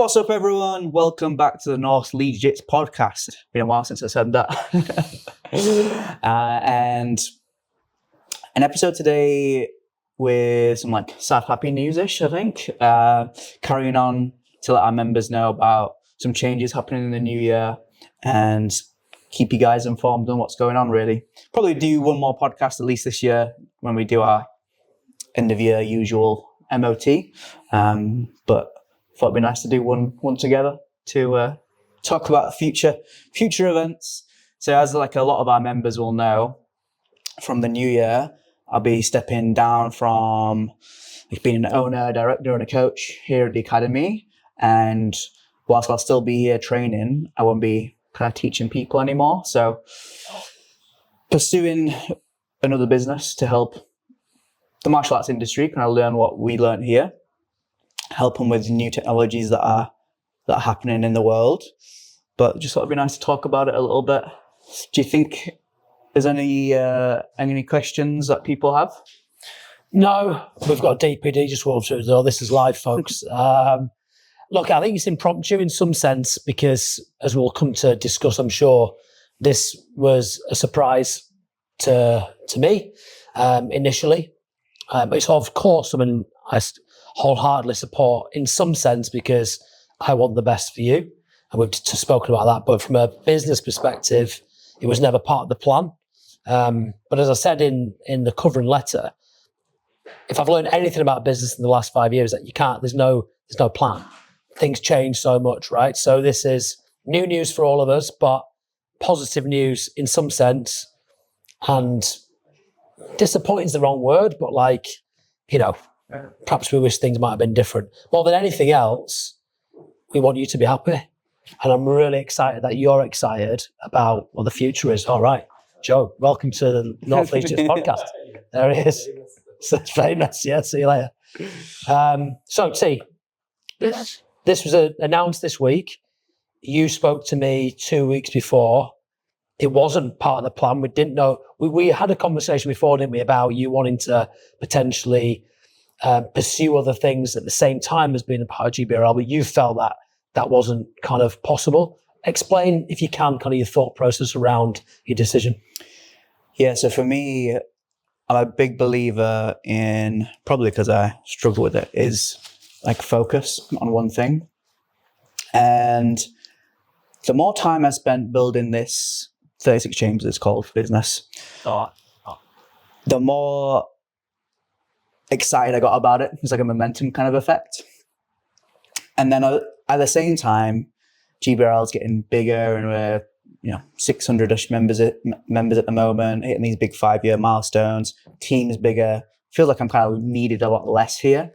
What's up, everyone? Welcome back to the Leeds Jitz podcast. Been a while since I said that. And an episode today with some sad, happy news-ish, I think. Carrying on to let our members know about some changes happening in the new year and keep you guys informed on what's going on, really. Probably do one more podcast at least this year when we do our end of year usual MOT. But thought it'd be nice to do one together to talk about future events. So as a lot of our members will know, from the new year, I'll be stepping down from being an owner, director and a coach here at the academy. And whilst I'll still be here training, I won't be kind of teaching people anymore. So pursuing another business to help the martial arts industry, kind of learn what we learned here, help them with new technologies that are happening in the world. But just thought it'd be nice to talk about it a little bit. Do you think there's any questions that people have? No, we've got DPD just walked through the door. This is live, folks. Look, I think it's impromptu in some sense because, as we'll come to discuss, I'm sure, this was a surprise to me initially. It's of course something I wholeheartedly support in some sense because I want the best for you. And we've just spoken about that. But from a business perspective, it was never part of the plan. But as I said in the covering letter, if I've learned anything about business in the last 5 years, that there's no plan. Things change so much, right? So this is new news for all of us, but positive news in some sense. And disappointing is the wrong word, but perhaps we wish things might have been different. More than anything else, we want you to be happy. And I'm really excited that you're excited about what the future is. All right, Joe, welcome to the North Leeds podcast. There he is. So it's famous. Yeah, see you later. So, T, this was announced this week. You spoke to me 2 weeks before. It wasn't part of the plan. We didn't know. We had a conversation before, didn't we, about you wanting to potentially pursue other things at the same time as being a part of GBRL, but you felt that wasn't kind of possible. Explain, if you can, kind of your thought process around your decision. Yeah, so for me, I'm a big believer in, probably because I struggle with it, is focus on one thing. And the more time I spent building this 36 Chambers, it's called, business, the more excited I got about it. It's like a momentum kind of effect. And then at the same time, GBRL is getting bigger, and we're 600-ish members at the moment, hitting these big 5-year milestones. Team's bigger. Feels like I'm kind of needed a lot less here.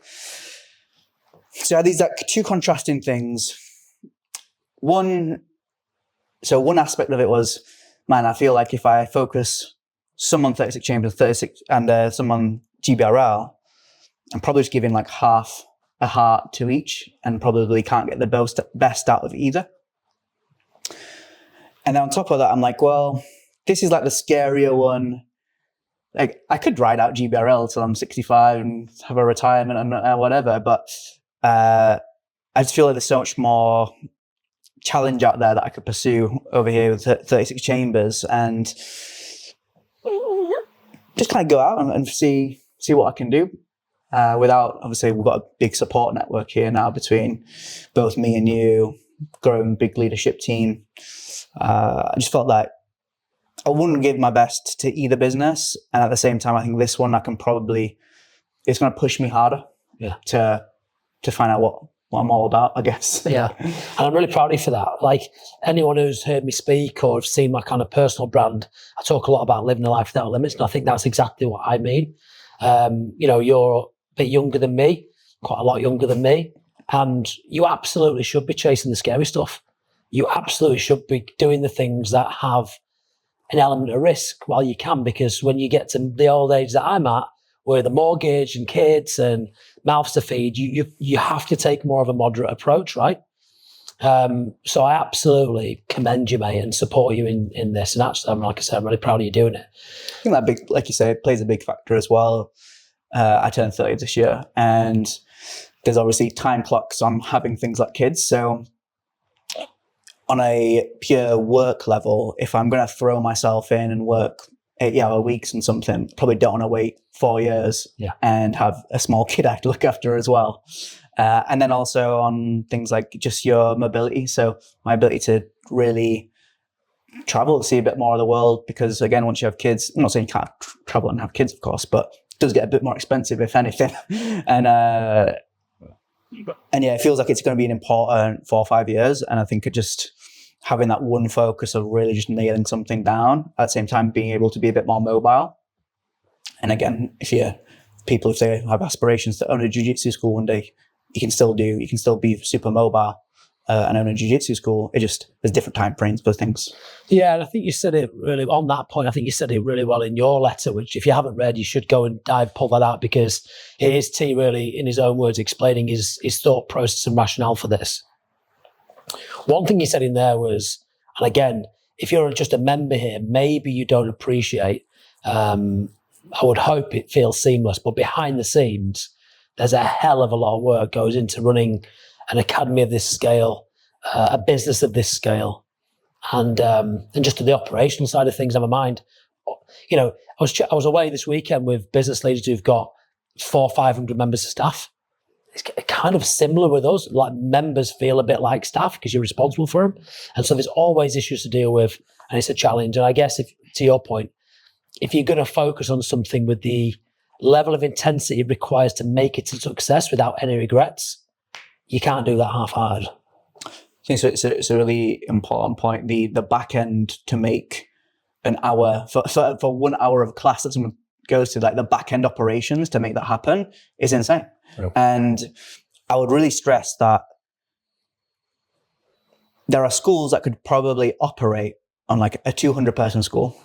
So I had these two contrasting things. One aspect of it was, man, I feel like if I focus some on 36 Chambers and some on GBRL, I'm probably just giving half a heart to each and probably can't get the best out of either. And then on top of that, I'm well, this is the scarier one. I could ride out GBRL till I'm 65 and have a retirement and whatever, but I just feel like there's so much more challenge out there that I could pursue over here with 36 Chambers and just kind of go out and see what I can do. Without, obviously, we've got a big support network here now between both me and you, growing big leadership team. I just felt like I wouldn't give my best to either business, and at the same time, I think this one it's going to push me harder to find out what I'm all about, I guess. Yeah, and I'm really proud of you for that. Anyone who's heard me speak or have seen my kind of personal brand, I talk a lot about living a life without limits, and I think that's exactly what I mean. You're a bit younger than me, quite a lot younger than me, and you absolutely should be chasing the scary stuff. You absolutely should be doing the things that have an element of risk while you can, because when you get to the old age that I'm at, where the mortgage and kids and mouths to feed, you have to take more of a moderate approach, right? So I absolutely commend you, mate, and support you in this. And actually, like I said, I'm really proud of you doing it. I think that like you say, plays a big factor as well. I turned 30 this year, and there's obviously time clocks on having things like kids. So on a pure work level, if I'm going to throw myself in and work 8-hour weeks and something, probably don't want to wait 4 years and have a small kid I have to look after as well. And then also on things like just your mobility. So my ability to really travel, see a bit more of the world, because again, once you have kids, I'm not saying you can't travel and have kids, of course, but it does get a bit more expensive, if anything. And yeah, it feels like it's going to be an important 4 or 5 years. And I think it just having that one focus of really just nailing something down, at the same time being able to be a bit more mobile. And again, if they have aspirations to own a jiu-jitsu school one day, you can still be super mobile and own a jiu-jitsu school. There's different time frames for things. Yeah, and I think you said it really, on that point, I think you said it really well in your letter, which if you haven't read, you should go and pull that out, because it is T really, in his own words, explaining his thought process and rationale for this. One thing he said in there was, and again, if you're just a member here, maybe you don't appreciate, I would hope it feels seamless, but behind the scenes, there's a hell of a lot of work goes into running an academy of this scale, a business of this scale, and just to the operational side of things. Never mind, I was away this weekend with business leaders who've got 400 or 500 members of staff. It's kind of similar with us. Like, members feel a bit like staff because you're responsible for them, and so there's always issues to deal with, and it's a challenge. And I guess, if to your point, if you're going to focus on something with the level of intensity it requires to make it a success without any regrets, you can't do that half-hearted. I think so. It's a really important point. The back end to make an hour for 1 hour of class that someone goes to, like the back end operations to make that happen, is insane. Yep. And I would really stress that there are schools that could probably operate on like a 200 person school,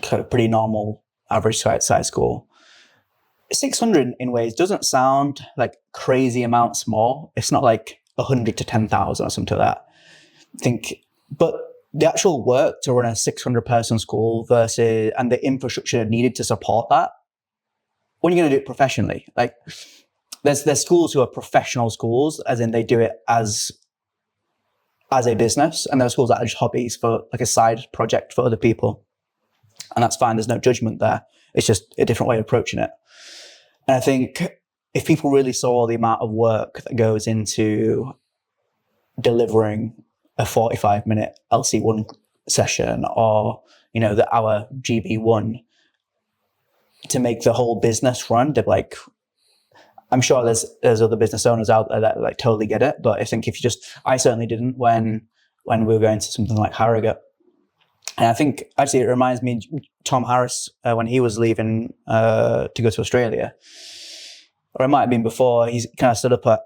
kind of pretty normal average size school. 600 in ways doesn't sound like crazy amounts more. It's not like 100 to 10,000 or something like that. But the actual work to run a 600 person school and the infrastructure needed to support that, when are you going to do it professionally? Like, there's schools who are professional schools, as in they do it as a business, and there are schools that are just hobbies for like a side project for other people. And that's fine. There's no judgment there. It's just a different way of approaching it. And I think if people really saw the amount of work that goes into delivering a 45-minute LC1 session, or, the hour GB1, to make the whole business run, they're like, I'm sure there's other business owners out there that like totally get it. But I think I certainly didn't when we were going to something like Harrogate. And I think actually it reminds me, Tom Harris, when he was leaving to go to Australia, or it might have been before, he's kind of stood up at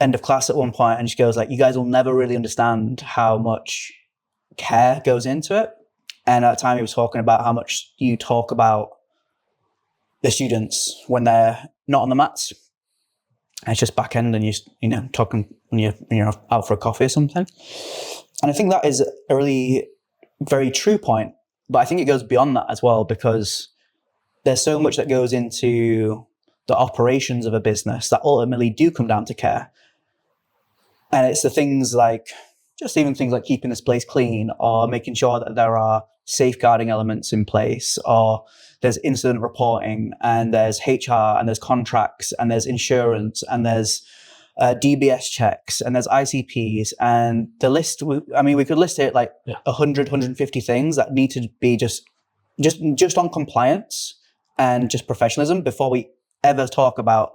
end of class at one point and just goes like, you guys will never really understand how much care goes into it. And at the time he was talking about how much you talk about the students when they're not on the mats. And it's just back end and you talking when you're out for a coffee or something. And I think that is a really very true point, but I think it goes beyond that as well, because there's so much that goes into the operations of a business that ultimately do come down to care. And it's the things like, just even things like keeping this place clean, or making sure that there are safeguarding elements in place, or there's incident reporting, and there's HR, and there's contracts, and there's insurance, and there's DBS checks, and there's ICPs, and the list, we could list it like 100, 150 things that need to be just on compliance and just professionalism before we ever talk about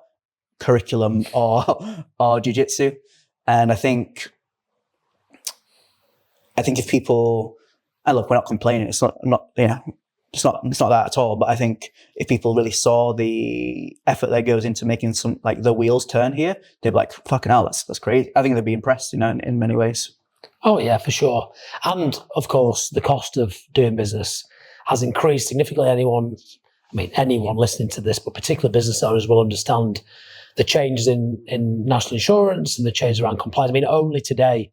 curriculum or jiu-jitsu. And I think if people, and look, we're not complaining, it's not that at all, but I think if people really saw the effort that goes into making some, like, the wheels turn here, they'd be like, fucking hell, that's crazy. I think they'd be impressed, in many ways. Oh yeah, for sure. And of course, the cost of doing business has increased significantly. Anyone listening to this, but particular business owners will understand the changes in national insurance and the changes around compliance. Only today,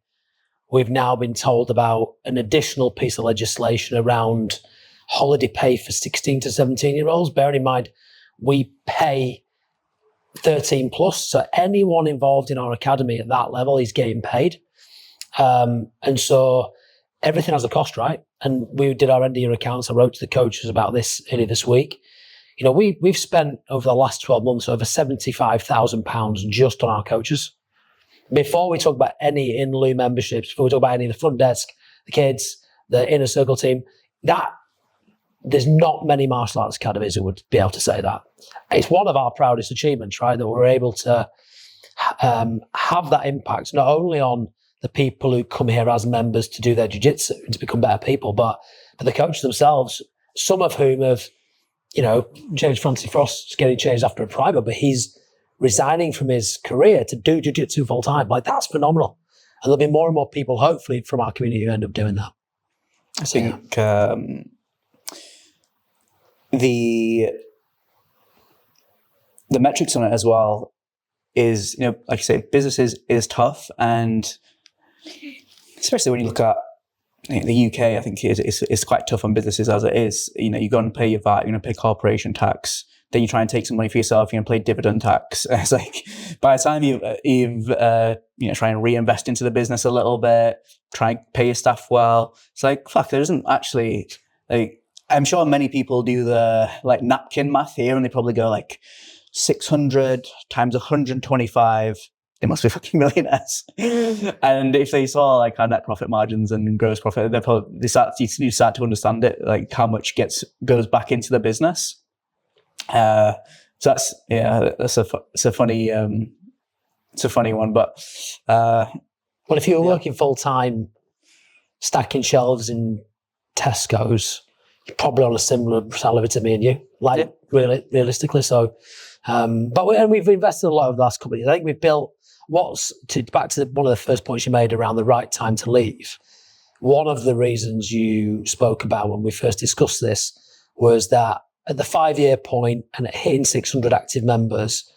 we've now been told about an additional piece of legislation around holiday pay for 16 to 17-year-olds. Bearing in mind, we pay 13 plus. So anyone involved in our academy at that level is getting paid. And so everything has a cost, right? And we did our end of year accounts. I wrote to the coaches about this earlier this week. We've spent over the last 12 months over £75,000 just on our coaches. Before we talk about any in-lieu memberships, before we talk about any of the front desk, the kids, the inner circle team, there's not many martial arts academies who would be able to say that. It's one of our proudest achievements, right? That we're able to have that impact, not only on the people who come here as members to do their jiu-jitsu and to become better people, but for the coaches themselves, some of whom have, James Francis Frost's getting changed after a private, but he's resigning from his career to do jiu-jitsu full time. Like, that's phenomenal. And there'll be more and more people, hopefully, from our community who end up doing that. I think the metrics on it as well is, like you say, businesses is tough, and especially when you look at the UK, I think it's quite tough on businesses as it is. You go and pay your VAT, you're going to pay corporation tax, then you try and take some money for yourself, you're going to pay dividend tax. It's like, by the time you've try and reinvest into the business a little bit, try and pay your staff well, it's like, fuck, there isn't actually, like, I'm sure many people do the napkin math here, and they probably go 600 times 125. They must be fucking millionaires. And if they saw our net profit margins and gross profit, you start to understand it, how much goes back into the business. So that's it's a funny one. But well, if you were working full time, stacking shelves in Tesco's, you're probably on a similar salary to me and you, really realistically. So, we've invested a lot over the last couple of years. I think we've built back to one of the first points you made around the right time to leave. One of the reasons you spoke about when we first discussed this was that at the 5-year point and at hitting 600 active members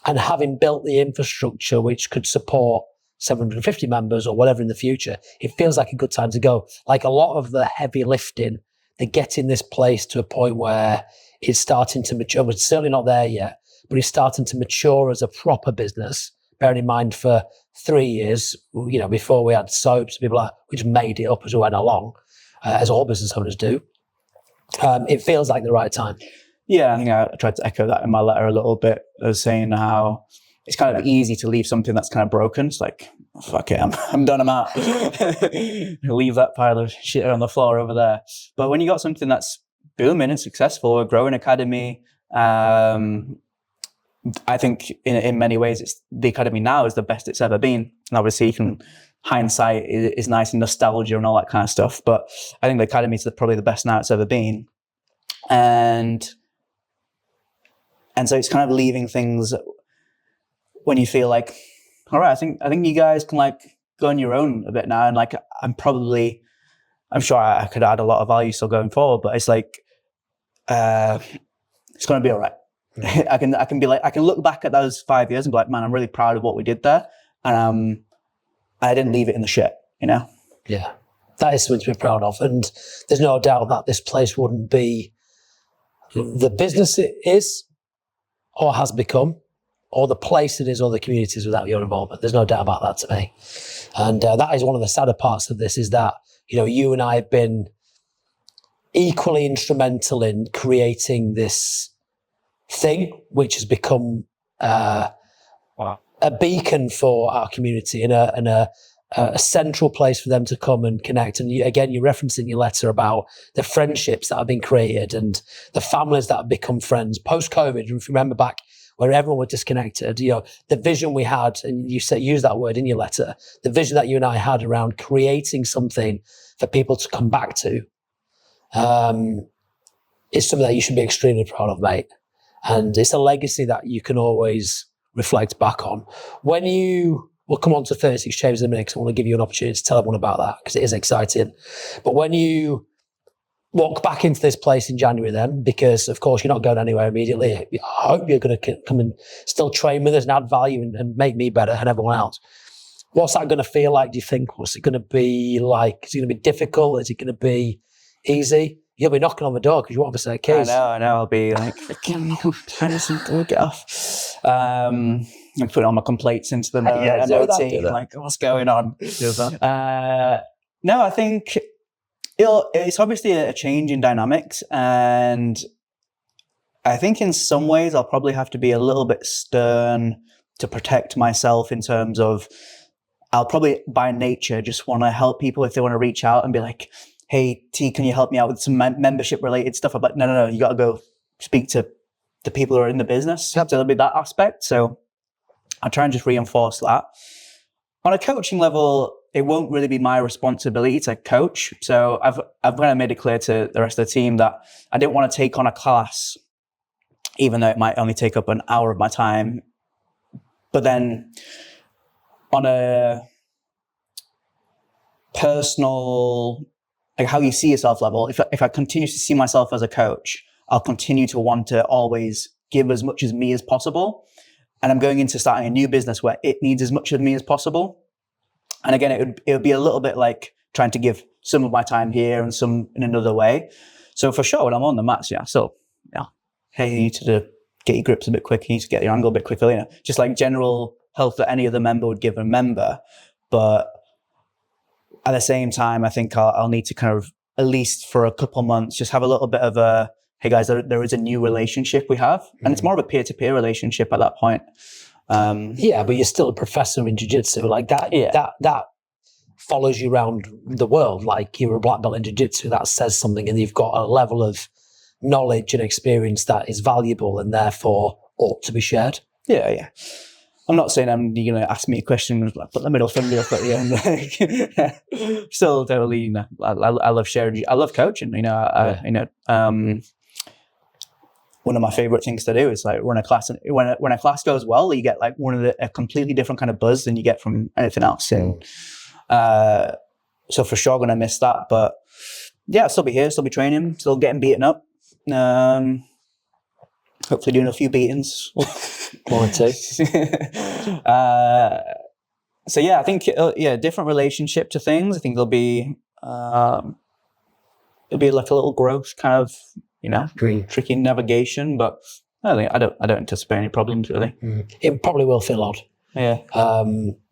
and having built the infrastructure which could support 750 members or whatever in the future, it feels like a good time to go. Like, a lot of the heavy lifting, they're getting this place to a point where it's starting to mature. We're certainly not there yet, but it's starting to mature as a proper business. Bearing in mind, for 3 years, before we had soaps, people we just made it up as we went along, as all business owners do. It feels like the right time. Yeah, I think I tried to echo that in my letter a little bit. I was saying how it's kind of easy to leave something that's kind of broken. It's like, fuck it, I'm done, I'm out. Leave that pile of shit on the floor over there. But when you got something that's booming and successful, a growing academy, I think in many ways the academy now is the best it's ever been. And obviously, hindsight is nice and nostalgia and all that kind of stuff. But I think the academy is probably the best now it's ever been. And so it's kind of leaving things when you feel like, all right, I think you guys can go on your own a bit now. And I'm sure I could add a lot of value still going forward, but it's it's going to be all right. I can look back at those 5 years and be like, man, I'm really proud of what we did there. And I didn't leave it in the shit, Yeah, that is something to be proud of. And there's no doubt that this place wouldn't be the business it is or has become, or the place it is, or the communities without your involvement. There's no doubt about that to me. And that is one of the sadder parts of this, is that, you and I have been equally instrumental in creating this thing, which has become a beacon for our community and a central place for them to come and connect. And you referenced in your letter about the friendships that have been created and the families that have become friends post-COVID. If you remember back where everyone was disconnected, the vision we had, and you use that word in your letter, the vision that you and I had around creating something for people to come back to, is something that you should be extremely proud of, mate. And it's a legacy that you can always reflect back on. We'll come on to 36 Chambers in a minute, because I want to give you an opportunity to tell everyone about that, because it is exciting. But when you walk back into this place in January then, because of course you're not going anywhere immediately, I hope you're going to come and still train with us and add value and make me better and everyone else. What's that going to feel like, do you think? What's it going to be like? Is it going to be difficult? Is it going to be easy? You'll be knocking on the door because you want to say keys. I know. I'll be like, get off. I'm putting all my complaints into the MOT. Like, what's going on? No, I think it's obviously a change in dynamics, and I think in some ways I'll probably have to be a little bit stern to protect myself in terms of I'll probably by nature just want to help people if they want to reach out and be like, hey, T, can you help me out with some membership related stuff? I'm like, no, you got to go speak to the people who are in the business. So there'll be that aspect. So I try and just reinforce that. On a coaching level, it won't really be my responsibility to coach. So I've kind of made it clear to the rest of the team that I didn't want to take on a class, even though it might only take up an hour of my time. But then on a personal, like how you see yourself level, if I continue to see myself as a coach, I'll continue to want to always give as much as me as possible. And I'm going into starting a new business where it needs as much of me as possible. And again, it would be a little bit like trying to give some of my time here and some in another way. So for sure, when I'm on the mats, hey, you need to get your grips a bit quicker, you need to get your angle a bit quicker, just like general help that any other member would give a member. But at the same time, I think I'll need to kind of, at least for a couple months, just have a little bit of a, hey guys, there is a new relationship we have. And it's more of a peer-to-peer relationship at that point. Yeah, but you're still a professor in jiu-jitsu. Like that, that follows you around the world. Like you're a black belt in jiu-jitsu, that says something, and you've got a level of knowledge and experience that is valuable and therefore ought to be shared. Yeah. I'm not saying you're going to ask me a question and put the middle finger up at the end. Still totally, I love sharing. I love coaching. One of my favorite things to do is like run a class. And when a class goes well, you get like a completely different kind of buzz than you get from anything else. And so for sure, going to miss that. But yeah, I'll still be here, still be training, still getting beaten up. Hopefully doing a few beatings. One or two. So yeah, I think different relationship to things. I think it'll be like a little growth kind of, tricky navigation, but I don't anticipate any problems really. It probably will feel odd. Yeah.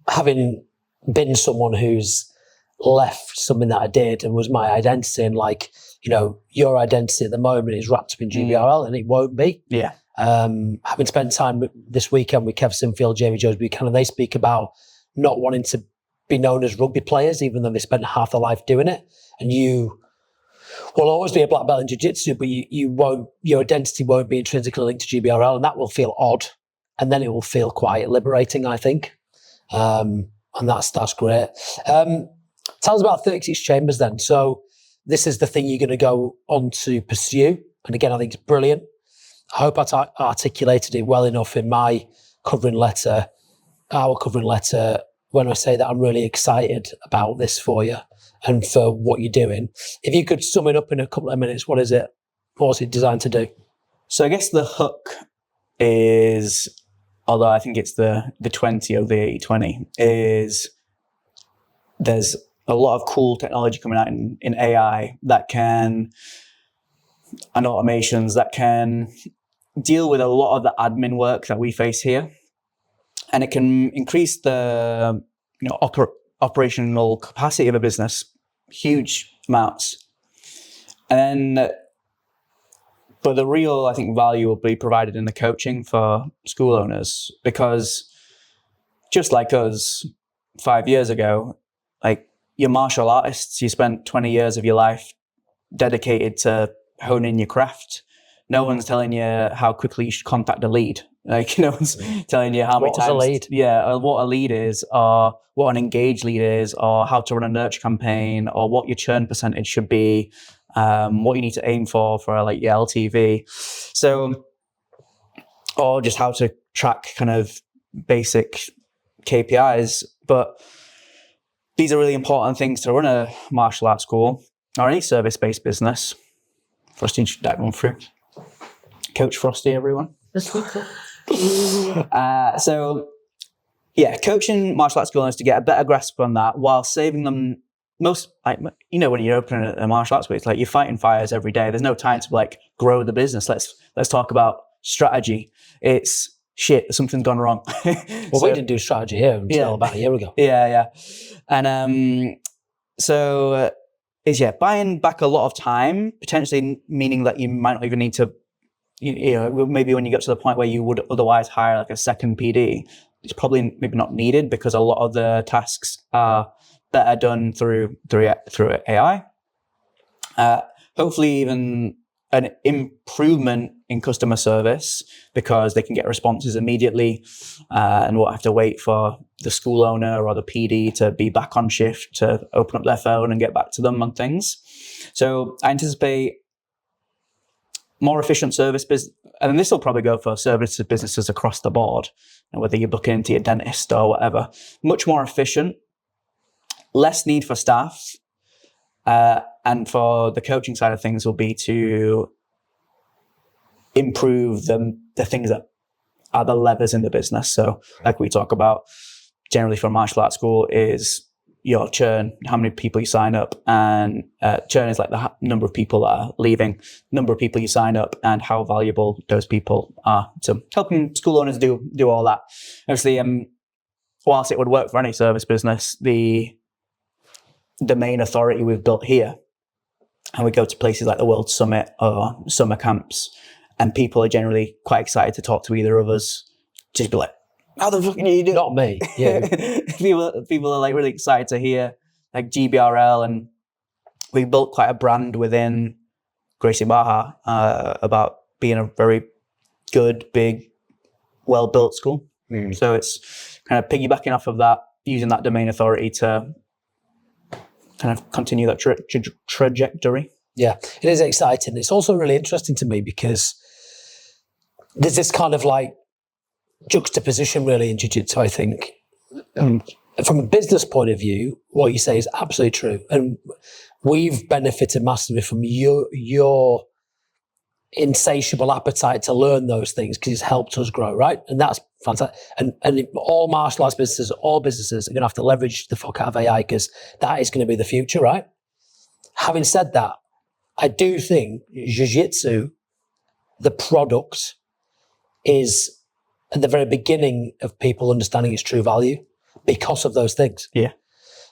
Having been someone who's left something that I did and was my identity, and like, your identity at the moment is wrapped up in GBRL and it won't be. Yeah. Having spent time this weekend with Kev Sinfield, Jamie Jones Buchanan, they speak about not wanting to be known as rugby players, even though they spent half their life doing it. And you will always be a black belt in jiu-jitsu, but your identity won't be intrinsically linked to GBRL, and that will feel odd. And then it will feel quite liberating, I think. And that's great. Tell us about 36 Chambers then. So this is the thing you're going to go on to pursue. And again, I think it's brilliant. I hope I articulated it well enough in my covering letter, our covering letter, when I say that I'm really excited about this for you and for what you're doing. If you could sum it up in a couple of minutes, what is it? What's it designed to do? So I guess the hook is, although I think it's the 20 over the 80-20, is there's a lot of cool technology coming out in AI and automations that can deal with a lot of the admin work that we face here. And it can increase the operational capacity of a business, huge amounts. And then, but the real, I think, value will be provided in the coaching for school owners, because just like us 5 years ago, like you're martial artists, you spent 20 years of your life dedicated to honing your craft. No one's telling you how quickly you should contact a lead. Like, no one's telling you how many times. What's a lead? Yeah, what a lead is, or what an engaged lead is, or how to run a nurture campaign, or what your churn percentage should be, what you need to aim for like your LTV. So, or just how to track kind of basic KPIs. But these are really important things to run a martial arts school or any service-based business. Frosty, should dive on through. Coach Frosty, everyone. So, yeah, coaching martial arts school owners to get a better grasp on that while saving them most, like, you know, when you're opening a martial arts school, it's like you're fighting fires every day. There's no time to like grow the business. Let's talk about strategy. It's shit, something's gone wrong. Well, we didn't do strategy here until about a year ago. Yeah. And so is buying back a lot of time, potentially meaning that you might not even need to, you know, maybe when you get to the point where you would otherwise hire like a second PD, it's probably maybe not needed because a lot of the tasks are better done through AI. Hopefully even an improvement in customer service because they can get responses immediately and won't have to wait for the school owner or the PD to be back on shift to open up their phone and get back to them on things. So I anticipate more efficient service business, and this will probably go for service businesses across the board, and whether you're booking into your dentist or whatever, much more efficient, less need for staff. And for the coaching side of things will be to improve the things that are the levers in the business. So like we talk about generally for martial arts school is your churn, how many people you sign up, and churn is like the number of people that are leaving, number of people you sign up, and how valuable those people are. So helping school owners do all that. Obviously, whilst it would work for any service business, the domain authority we've built here, and we go to places like the World Summit or summer camps, and people are generally quite excited to talk to either of us. Just be like, how the fuck do you do it? Not me. Yeah. people are like really excited to hear like GBRL, and we built quite a brand within Gracie Baja about being a very good, big, well-built school. So it's kind of piggybacking off of that, using that domain authority to kind of continue that trajectory. Yeah, it is exciting. It's also really interesting to me because there's this kind of like juxtaposition really in jiu-jitsu, I think. From a business point of view, what you say is absolutely true. And we've benefited massively from your insatiable appetite to learn those things because it's helped us grow, right? And that's fantastic. And all martial arts businesses, all businesses are going to have to leverage the fuck out of AI because that is going to be the future, right? Having said that, I do think jiu-jitsu, the product, is at the very beginning of people understanding its true value because of those things. Yeah.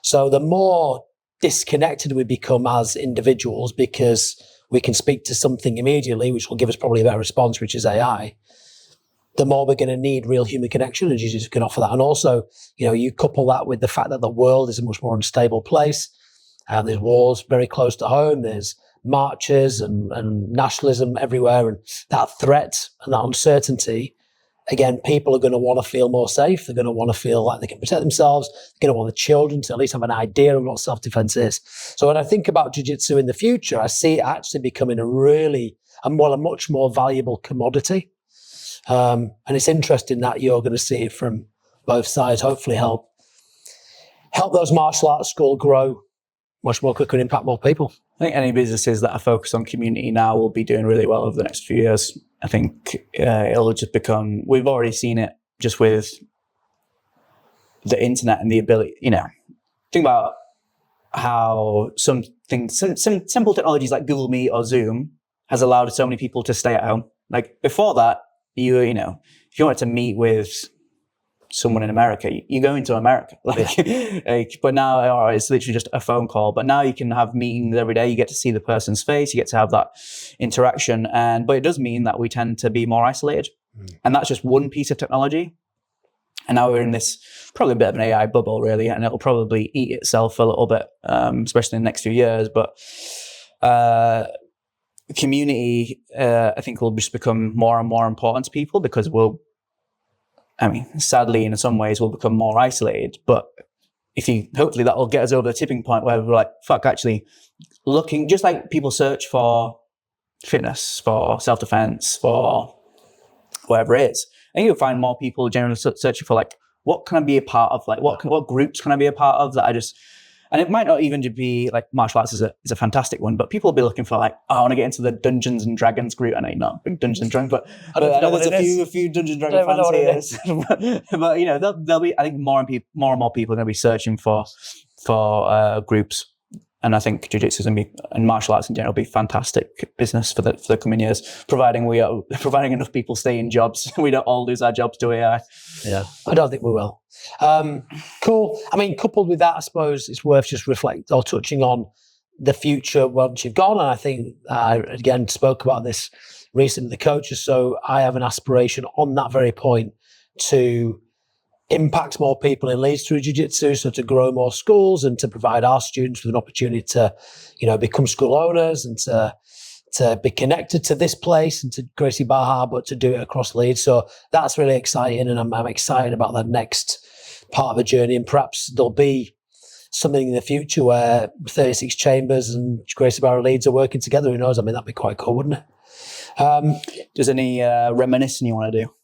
So the more disconnected we become as individuals because we can speak to something immediately, which will give us probably a better response, which is AI, the more we're going to need real human connection, and jiu-jitsu can offer that. And also, you know, you couple that with the fact that the world is a much more unstable place, and there's wars very close to home, there's marches and nationalism everywhere, and that threat and that uncertainty, again, people are going to want to feel more safe. They're going to want to feel like they can protect themselves. They're going to want the children to at least have an idea of what self-defense is. So when I think about jiu-jitsu in the future, I see it actually becoming a much more valuable commodity. And it's interesting that you're going to see it from both sides, hopefully help those martial arts schools grow much more quicker and impact more people. I think any businesses that are focused on community now will be doing really well over the next few years. I think it'll just become, we've already seen it just with the internet and the ability, you know, think about how some simple technologies like Google Meet or Zoom has allowed so many people to stay at home. Like before that, you know, if you wanted to meet with someone in America, you go into America. But now it's literally just a phone call. But now you can have meetings every day. You get to see the person's face. You get to have that interaction. But it does mean that we tend to be more isolated. And that's just one piece of technology. And now we're in this probably a bit of an AI bubble, really, and it'll probably eat itself a little bit, especially in the next few years. But community, I think, will just become more and more important to people because sadly, in some ways, we'll become more isolated. But hopefully that will get us over the tipping point where we're like, fuck, actually looking, just like people search for fitness, for self-defense, for whatever it is. And you'll find more people generally searching for like, what can I be a part of? Like, what groups can I be a part of that and it might not even just be like martial arts is a fantastic one, but people will be looking for like, I want to get into the Dungeons and Dragons group. I know you're not a big Dungeons and Dragons, but I know there's a few Dungeons and Dragons fans here. But you know, there'll be, I think more and more people are going to be searching for groups I think jiu-jitsu is going to be, and martial arts in general, will be fantastic business for the coming years, providing enough people stay in jobs. We don't all lose our jobs to AI. Yeah, I don't think we will. Cool. I mean, coupled with that, I suppose it's worth just touching on the future once you've gone. And I think I, again, spoke about this recently with the coaches. So I have an aspiration on that very point to impact more people in Leeds through jiu-jitsu, so to grow more schools and to provide our students with an opportunity to, become school owners and to be connected to this place and to Gracie Barra, but to do it across Leeds. So that's really exciting, and I'm excited about that next part of the journey. And perhaps there'll be something in the future where 36 Chambers and Gracie Barra Leeds are working together. Who knows? I mean, that'd be quite cool, wouldn't it? Does any reminiscing you want to do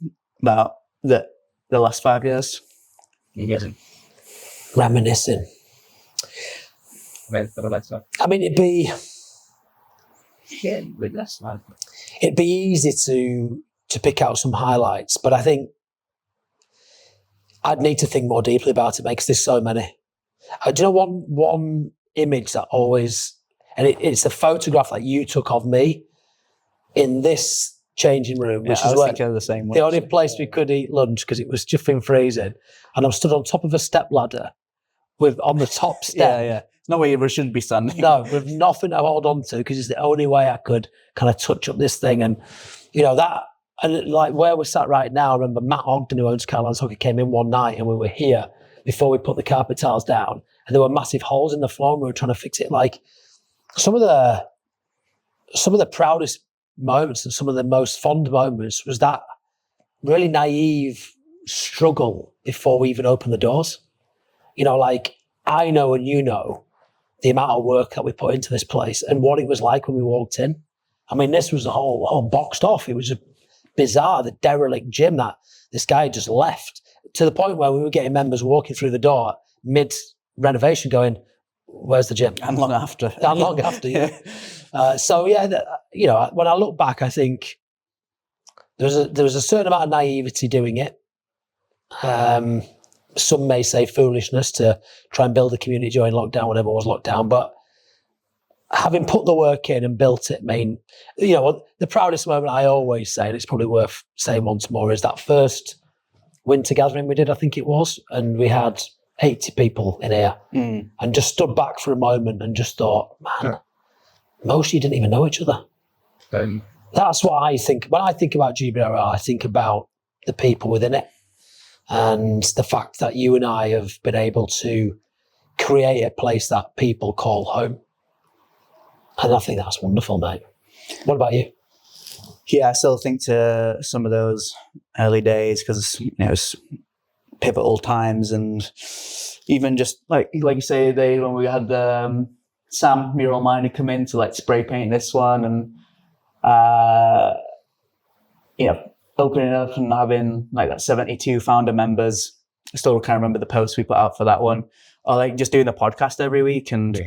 about the last 5 years? Reminiscing. I mean, it'd be easy to pick out some highlights, but I think I'd need to think more deeply about it, mate, because there's so many. Do you know one image that always, and it's a photograph that you took of me in this changing room, which is the same the only place we could eat lunch because it was jiffing freezing, and I'm stood on top of a step ladder on the top step. Yeah. No way you shouldn't be standing. No, with nothing to hold on to, because it's the only way I could kind of touch up this thing. And, that, and like where we're sat right now, I remember Matt Ogden, who owns Caroline's Hockey, came in one night and we were here before we put the carpet tiles down, and there were massive holes in the floor and we were trying to fix it. Like some of the proudest moments and some of the most fond moments was that really naive struggle before we even opened the doors. Like I know and the amount of work that we put into this place and what it was like when we walked in. I mean, this was the whole boxed off. It was bizarre, the derelict gym that this guy just left, to the point where we were getting members walking through the door mid-renovation going, where's the gym? And long after. Yeah. When I look back, I think there was a certain amount of naivety doing it. Some may say foolishness to try and build a community during lockdown, whenever it was lockdown. But having put the work in and built it, I mean, the proudest moment I always say, and it's probably worth saying once more, is that first winter gathering we did, I think it was, and we had 80 people in here and just stood back for a moment and just thought, man, most of you didn't even know each other. That's what I think. When I think about GBRR, I think about the people within it. And the fact that you and I have been able to create a place that people call home. And I think that's wonderful, mate. What about you? Yeah, I still think to some of those early days, because it's pivotal times, and even just like you say, when we had Sam Mural Miner come in to spray paint this one, and opening up and having that 72 founder members. I still kind of remember the posts we put out for that one, or just doing the podcast every week and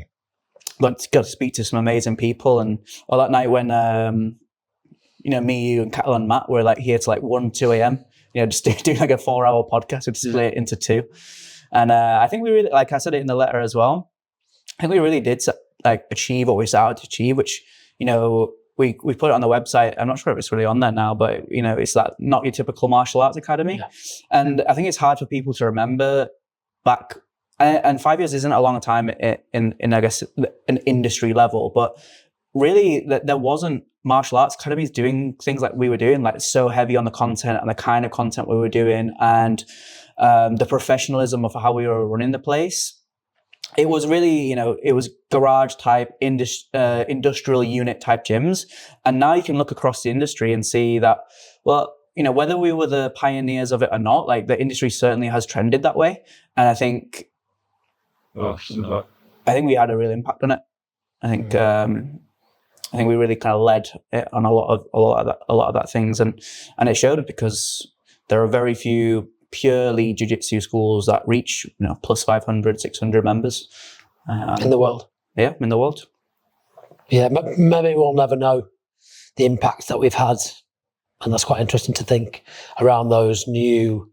got to speak to some amazing people. And that night when me, you and Cattle and Matt were here till 1, 2 a.m. Just doing a 4-hour podcast. We'd split it into 2. And I think we really, like I said it in the letter as well, I think we really did achieve what we set out to achieve, which, we put it on the website. I'm not sure if it's really on there now, but it's that not your typical martial arts academy. Yeah. And I think it's hard for people to remember back, and 5 years isn't a long time in I guess an industry level, but really there wasn't martial arts academies doing things like we were doing, so heavy on the content and the kind of content we were doing, and the professionalism of how we were running the place. It was really, it was garage type, industrial unit type gyms. And now you can look across the industry and see that, whether we were the pioneers of it or not, the industry certainly has trended that way. And I think we had a real impact on it. I think we really kind of led it on a lot of that things, and it showed, because there are very few purely jiu-jitsu schools that reach plus 500, 600 members in the world. Yeah, in the world. Yeah, maybe we'll never know the impact that we've had, and that's quite interesting to think around those new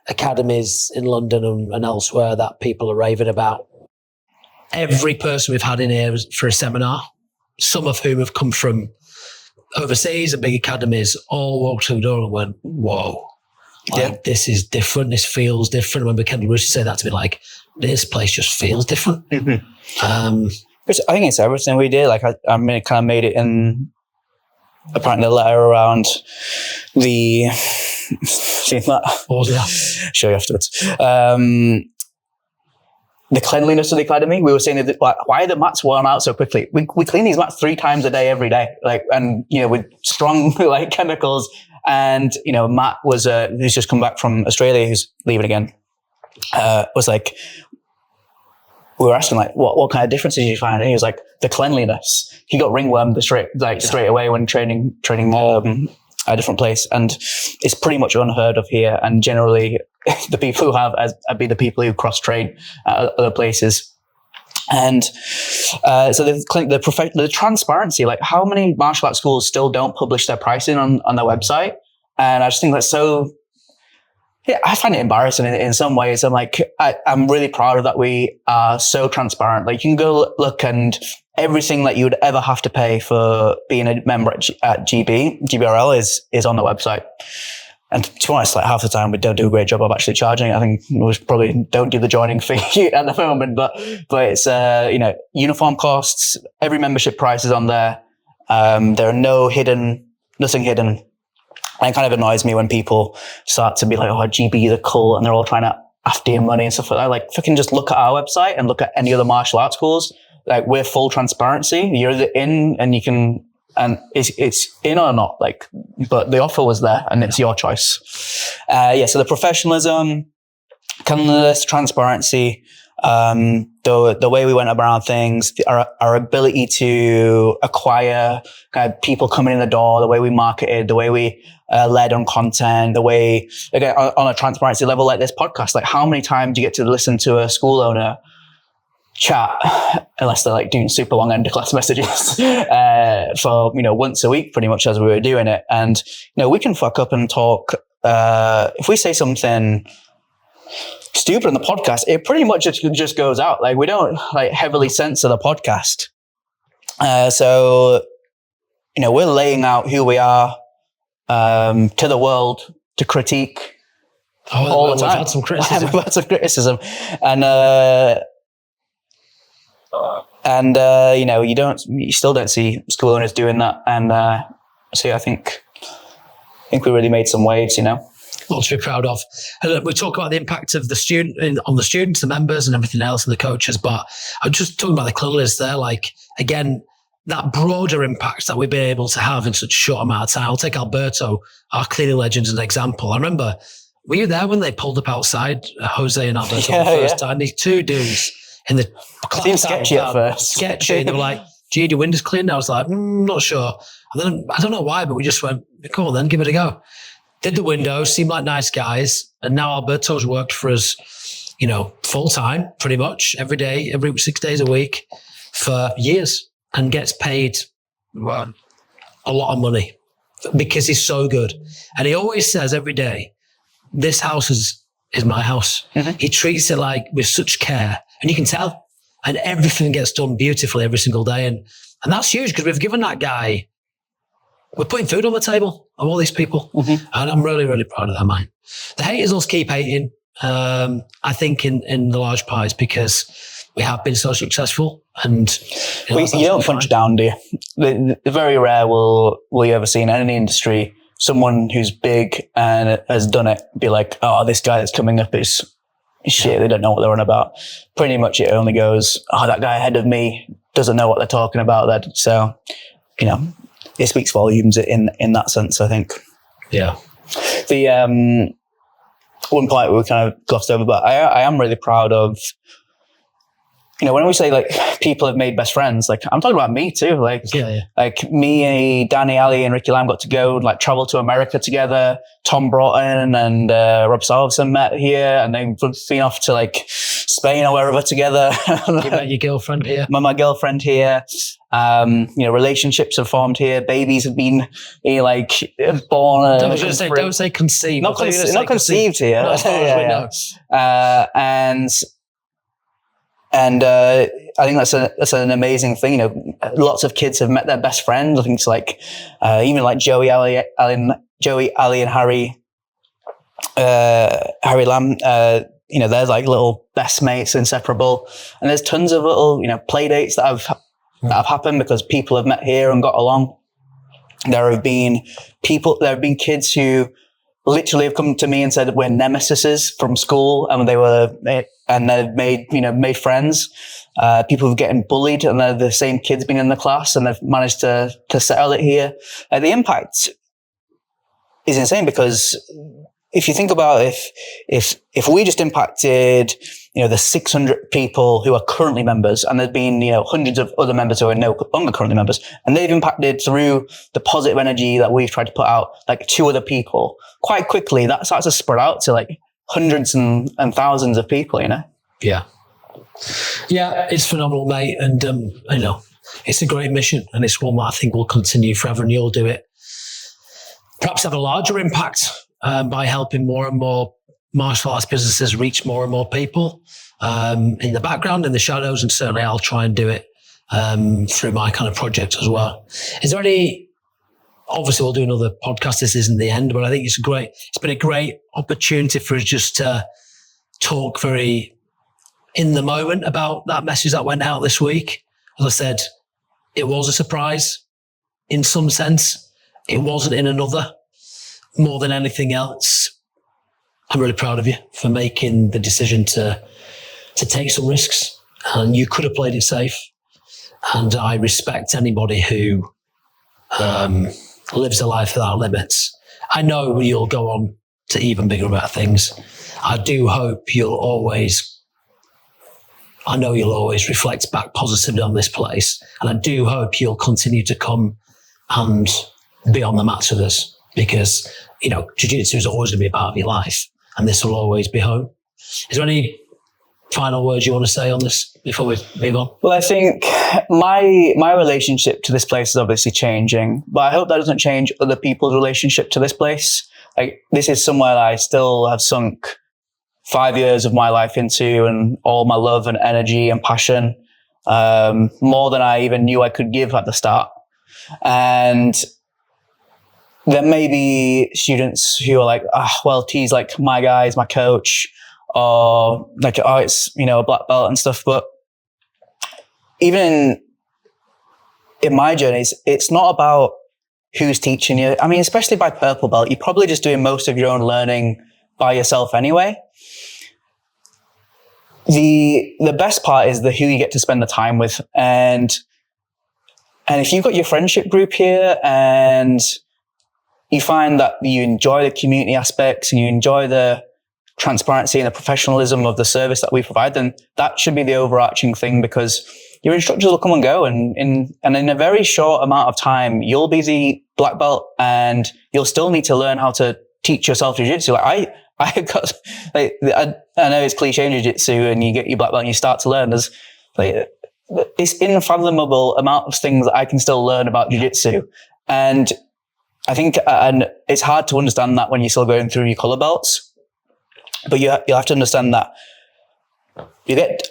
academies in London and elsewhere that people are raving about. every person we've had in here for a seminar, some of whom have come from overseas and big academies, all walked through the door and went, whoa, like, this is different. This feels different. I remember Kendall Rush say that to me, like, this place just feels different. Mm-hmm. I think it's everything we did. Like, I mean, it kind of made it in apparently the letter around the, see that? What was that? Show you afterwards. The cleanliness of the academy. We were saying that, like, why are the mats worn out so quickly? We clean these mats 3 times a day, every day. Like, and, you know, with strong, like, chemicals. And, you know, Matt was, who's just come back from Australia, who's leaving again, was like, we were asking, like, what kind of differences did you find? And he was like, the cleanliness. He got ringworm straight away when training at a different place. And it's pretty much unheard of here. And generally, the people who have be the people who cross-train at other places. And so the transparency, like, how many martial arts schools still don't publish their pricing on their website? And I just think that's so... Yeah, I find it embarrassing in some ways. I'm like, I'm really proud of that we are so transparent. Like, you can go look, and everything that you would ever have to pay for being a member at GBRL is on the website. And to be honest, like, half the time we don't do a great job of actually charging. I think we probably don't do the joining fee at the moment, but it's, you know, uniform costs, every membership price is on there. There are nothing hidden. And it kind of annoys me when people start to be like, oh, GB, the cult, and they're all trying to after your money and stuff like that. Like, fucking just look at our website and look at any other martial arts schools. Like, we're full transparency. You're either in and you can, and it's in or not, like, but the offer was there and it's your choice. So the professionalism, cleanliness, transparency, the way we went around things, our ability to acquire kind of people coming in the door, the way we marketed, the way we led on content, the way, again, on a transparency level like this podcast, like, how many times do you get to listen to a school owner chat, unless they're like doing super long end of class messages, for, you know, once a week, pretty much, as we were doing it. And, you know, we can fuck up and talk, if we say something stupid on the podcast, it pretty much just goes out. Like, we don't, like, heavily censor the podcast. So, you know, we're laying out who we are, to the world to critique all the time. We've had some criticism. We've had some criticism. And, you know, you still don't see school owners doing that. And, so I think we really made some waves, you know. Lots to be proud of. And we talk about the impact of the student on the students, the members, and everything else, and the coaches. But I'm just talking about the cleanliness there. Like, again, that broader impact that we've been able to have in such a short amount of time. I'll take Alberto, our cleaning legend, as an example. I remember, were you there when they pulled up outside, Jose and Alberto, for the first time? These 2 dudes in the class. Seemed sketchy at first. Sketchy. They were like, "Gee, your windows cleaned?" I was like, "Not sure." And then I don't know why, but we just went, "Cool, then give it a go." Did the windows, seemed like nice guys. And now Alberto's worked for us, you know, full time, pretty much, every day, every 6 days a week for years, and gets paid, well, a lot of money because he's so good. And he always says every day, this house is my house. Mm-hmm. He treats it like with such care, and you can tell. And everything gets done beautifully every single day. And that's huge, because we've given that guy, we're putting food on the table of all these people. Mm-hmm. And I'm really, really proud of that, man. The haters will keep hating, I think, in the large part, because we have been so successful. And you don't punch down, do you? Very rare will you ever see in any industry someone who's big and has done it be like, oh, this guy that's coming up is shit. They don't know what they're on about. Pretty much it only goes, oh, that guy ahead of me doesn't know what they're talking about. So, you know, it speaks volumes in that sense, I think. Yeah. The one point we kind of glossed over, but I am really proud of, you know, when we say like people have made best friends, like I'm talking about me too. Like, like me, Danny, Ali, and Ricky Lamb got to go like travel to America together. Tom Broughton and Rob Salveson met here, and they've been off to like Spain or wherever together. You met your girlfriend here. My girlfriend here. You know, relationships have formed here. Babies have been like born. Don't say conceived. Not conceived here. No, and And I think that's an amazing thing. You know, lots of kids have met their best friend. I think it's like even like Joey, Ali, and Harry Lamb. You know, they're like little best mates, inseparable. And there's tons of little, you know, play dates that have happened because people have met here and got along. There have been kids who literally have come to me and said we're nemesises from school, and they've made friends. People who've getting bullied, and they're the same kids being in the class, and they've managed to settle it here. The impact is insane because if you think about if we just impacted, you know, the 600 people who are currently members, and there's been, you know, hundreds of other members who are no longer currently members, and they've impacted through the positive energy that we've tried to put out, like 2 other people, quite quickly that starts to spread out to like hundreds and thousands of people, you know? Yeah. Yeah, it's phenomenal, mate. And, you know, it's a great mission, and it's one that I think will continue forever, and you'll do it. Perhaps have a larger impact by helping more and more martial arts businesses reach more and more people in the background, in the shadows, and certainly I'll try and do it through my kind of project as well. Is there any, obviously we'll do another podcast, this isn't the end, but I think it's been a great opportunity for us just to talk very in the moment about that message that went out this week. As I said, it was a surprise in some sense. It wasn't in another. More than anything else, I'm really proud of you for making the decision to take some risks, and you could have played it safe. And I respect anybody who lives a life without limits. I know you'll go on to even bigger, better things. I do hope you'll always reflect back positively on this place. And I do hope you'll continue to come and be on the mats with us, because, you know, jiu-jitsu is always going to be a part of your life, and this will always be home. Is there any final words you want to say on this before we move on? Well, I think my relationship to this place is obviously changing, but I hope that doesn't change other people's relationship to this place. Like, this is somewhere that I still have sunk 5 years of my life into, and all my love and energy and passion, more than I even knew I could give at the start. And there may be students who are like, well, T's like my guy, is my coach, or like, oh, it's, you know, a black belt and stuff. But even in my journeys, it's not about who's teaching you. I mean, especially by purple belt, you're probably just doing most of your own learning by yourself anyway. The best part is who you get to spend the time with. And if you've got your friendship group here, and you find that you enjoy the community aspects, and you enjoy the transparency and the professionalism of the service that we provide, then that should be the overarching thing, because your instructors will come and go, and in a very short amount of time, you'll be the black belt, and you'll still need to learn how to teach yourself jiu-jitsu. Like I got, like, I know it's cliche in jiu-jitsu, and you get your black belt and you start to learn. There's like this unfathomable amount of things that I can still learn about jiu-jitsu. And I think, and it's hard to understand that when you're still going through your color belts, but you'll have to understand that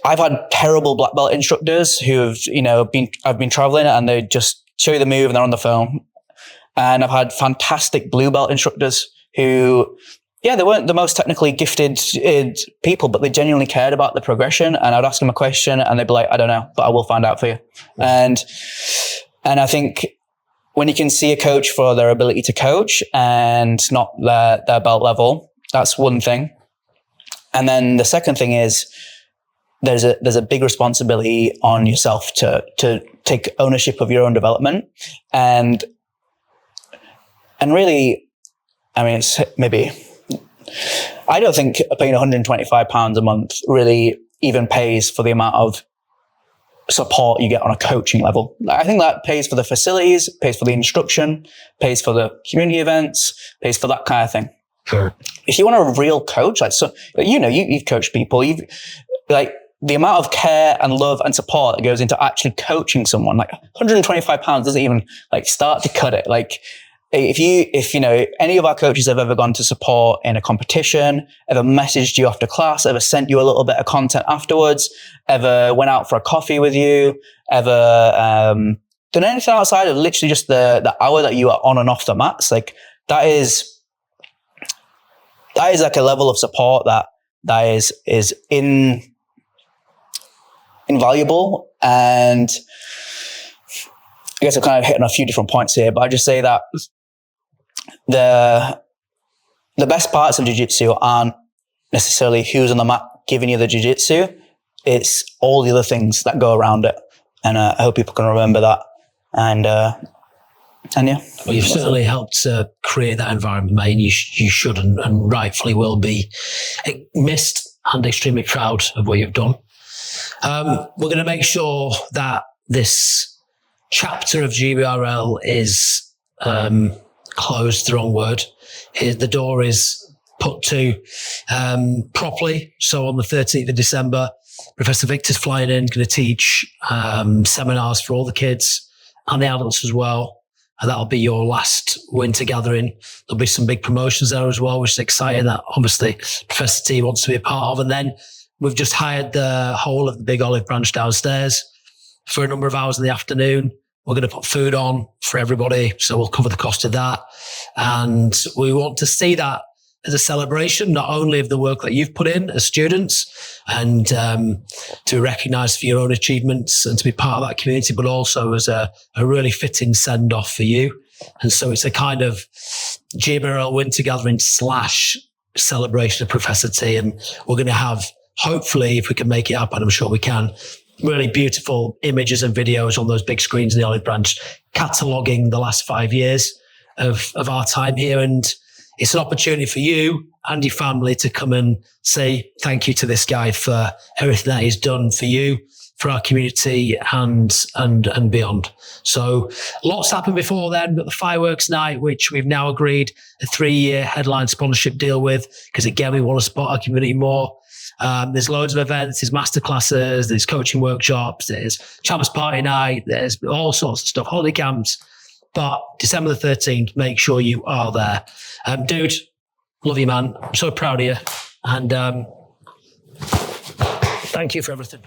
I've had terrible black belt instructors who have, you know, I've been traveling and they just show you the move and they're on the phone. And I've had fantastic blue belt instructors who, yeah, they weren't the most technically gifted people, but they genuinely cared about the progression. And I'd ask them a question and they'd be like, I don't know, but I will find out for you. And I think when you can see a coach for their ability to coach and not their belt level, that's one thing. And then the second thing is there's a big responsibility on yourself to take ownership of your own development. And really, I mean, it's maybe, I don't think paying £125 a month really even pays for the amount of support you get on a coaching level. I think that pays for the facilities, pays for the instruction, pays for the community events, pays for that kind of thing. Sure. If you want a real coach, like, so, you know, you've coached people, like the amount of care and love and support that goes into actually coaching someone, like £125 doesn't even like start to cut it. Like, if you know, any of our coaches have ever gone to support in a competition, ever messaged you after class, ever sent you a little bit of content afterwards, ever went out for a coffee with you, ever done anything outside of literally just the hour that you are on and off the mats, like that is like a level of support that is invaluable. And I guess I'm kind of hitting a few different points here, but I just say that the best parts of jiu-jitsu aren't necessarily who's on the mat giving you the jiu-jitsu. It's all the other things that go around it. And I hope people can remember that. And yeah. Well, you've certainly helped create that environment, mate. And you should and rightfully will be missed and extremely proud of what you've done. We're going to make sure that this chapter of GBRL is closed, the wrong word. The door is put to properly. So on the 13th of December, Professor Victor's flying in, going to teach seminars for all the kids and the adults as well. And that'll be your last winter gathering. There'll be some big promotions there as well, which is exciting that obviously Professor T wants to be a part of. And then we've just hired the whole of the big olive branch downstairs for a number of hours in the afternoon. We're going to put food on for everybody, so we'll cover the cost of that. And we want to see that as a celebration, not only of the work that you've put in as students and to be recognised for your own achievements and to be part of that community, but also as a really fitting send-off for you. And so it's a kind of GBRL winter gathering / celebration of Professor T. And we're going to have, hopefully, if we can make it happen, I'm sure we can, really beautiful images and videos on those big screens in the Olive Branch, cataloguing the last 5 years of our time here. And it's an opportunity for you and your family to come and say thank you to this guy for everything that he's done for you, for our community and beyond. So lots happened before then. We've got the fireworks night, which we've now agreed a 3-year headline sponsorship deal with, because again, we want to support our community more. There's loads of events, there's masterclasses, there's coaching workshops, there's Champions Party night, there's all sorts of stuff, holiday camps. But December the 13th, make sure you are there. Dude, love you, man. I'm so proud of you. And thank you for everything.